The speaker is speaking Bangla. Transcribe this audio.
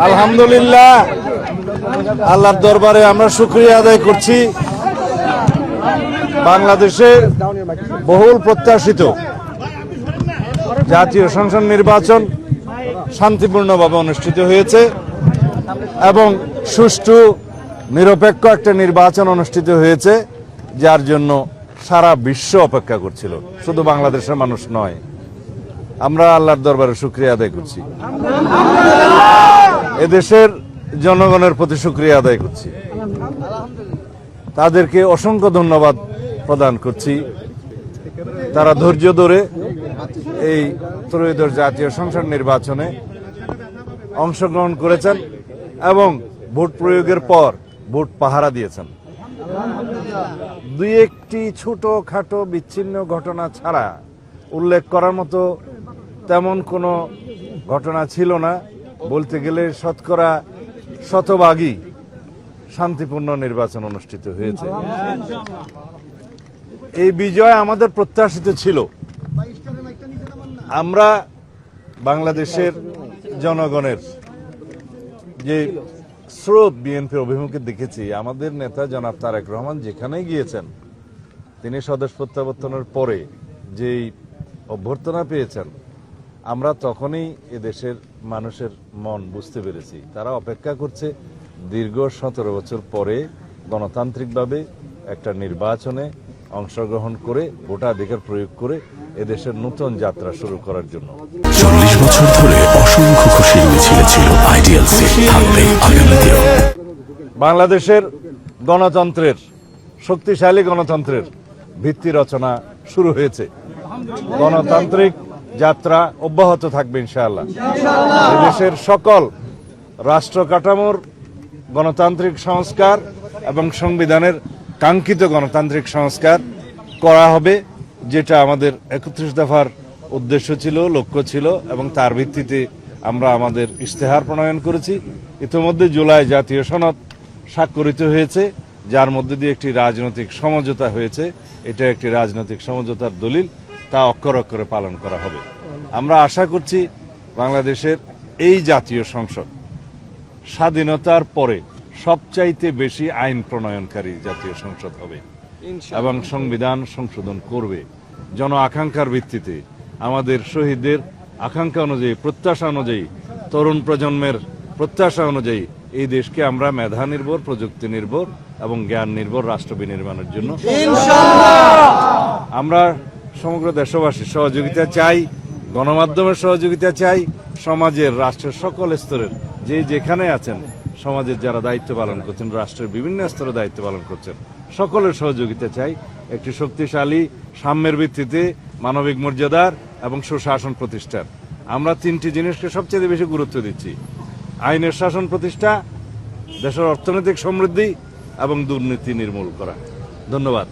আলহামদুলিল্লাহ, আল্লাহর দরবারে আমরা শুকরিয়া আদায় করছি। বাংলাদেশে বহুল প্রত্যাশিত জাতীয় সংসদ নির্বাচন শান্তিপূর্ণভাবে অনুষ্ঠিত হয়েছে এবং সুষ্ঠু নিরপেক্ষ একটা নির্বাচন অনুষ্ঠিত হয়েছে, যার জন্য সারা বিশ্ব অপেক্ষা করছিল, শুধু বাংলাদেশের মানুষ নয়। আমরা আল্লাহর দরবারে শুকরিয়া আদায় করছি, এদেশের জনগণের প্রতি শুকরিয়া আদায় করছি, তাদেরকে অসংখ্য ধন্যবাদ প্রদান করছি। তারা ধৈর্য ধরে এই ত্রয়োদশ জাতীয় সংসদ নির্বাচনে অংশগ্রহণ করেছেন এবং ভোট প্রয়োগের পর ভোট পাহারা দিয়েছেন। দুই একটি ছোটখাটো বিচ্ছিন্ন ঘটনা ছাড়া উল্লেখ করার মতো তেমন কোনো ঘটনা ছিল না। বলতে গেলে শতকরা শতভাগই শান্তিপূর্ণ নির্বাচন অনুষ্ঠিত হয়েছে। এই বিজয় আমাদের প্রত্যাশিত ছিল। আমরা বাংলাদেশের জনগণের যে স্রোত বিএনপির অভিমুখে দেখেছি, আমাদের নেতা জনাব তারেক রহমান যেখানেই গিয়েছেন, তিনি স্বদেশ প্রত্যাবর্তনের পরে যেই অভ্যর্থনা পেয়েছেন, আমরা তখনই এদেশের মানুষের মন বুঝতে পেরেছি। তারা অপেক্ষা করছে দীর্ঘ 17 বছর পরে গণতান্ত্রিকভাবে একটা নির্বাচনে অংশগ্রহণ করে ভোটাধিকার প্রয়োগ করে এদেশের নতুন যাত্রা শুরু করার জন্য। 40 বছর ধরে অসংখ্য খুশির মিছিলে ছিল আইডিয়াল সেট, থাকবে আগামীতেও। বাংলাদেশের গণতন্ত্রের, শক্তিশালী গণতন্ত্রের ভিত্তি রচনা শুরু হয়েছে। গণতান্ত্রিক যাত্রা অব্যাহত থাকবে ইনশাআল্লাহ। দেশের সকল রাষ্ট্র কাঠামোর গণতান্ত্রিক সংস্কার এবং সংবিধানের কাঙ্ক্ষিত গণতান্ত্রিক সংস্কার করা হবে, যেটা আমাদের 31 দফার উদ্দেশ্য ছিল, লক্ষ্য ছিল, এবং তার ভিত্তিতে আমরা আমাদের ইশতেহার প্রণয়ন করেছি। ইতিমধ্যে জুলাই জাতীয় সনদ স্বাক্ষরিত হয়েছে, যার মধ্যে দিয়ে একটি রাজনৈতিক সমঝোতা হয়েছে। এটা একটি রাজনৈতিক সমঝোতার দলিল, তা অক্ষরে অক্ষরে পালন করা হবে। আমরা আশা করছি বাংলাদেশের এই জাতীয় সংসদ স্বাধীনতার পরে সবচাইতে বেশি আইন প্রণয়নকারী জাতীয় সংসদ হবে এবং সংবিধান সংশোধন করবে জন আকাঙ্ক্ষার ভিত্তিতে। আমাদের শহীদদের আকাঙ্ক্ষা অনুযায়ী, প্রত্যাশা অনুযায়ী, তরুণ প্রজন্মের প্রত্যাশা অনুযায়ী এই দেশকে আমরা মেধা নির্ভর, প্রযুক্তি নির্ভর এবং জ্ঞান নির্ভর রাষ্ট্র বিনির্মাণের জন্য আমরা সমগ্র দেশবাসীর সহযোগিতা চাই, গণমাধ্যমের সহযোগিতা চাই, সমাজের, রাষ্ট্রের সকল স্তরের যে যেখানে আছেন, সমাজের যারা দায়িত্ব পালন করছেন, রাষ্ট্রের বিভিন্ন স্তরে দায়িত্ব পালন করছেন, সকলের সহযোগিতা চাই একটি শক্তিশালী সাম্যের ভিত্তিতে মানবিক মর্যাদার এবং সুশাসন প্রতিষ্ঠার। আমরা 3টি জিনিসকে সবচেয়ে বেশি গুরুত্ব দিচ্ছি: আইনের শাসন প্রতিষ্ঠা, দেশের অর্থনৈতিক সমৃদ্ধি এবং দুর্নীতি নির্মূল করা। ধন্যবাদ।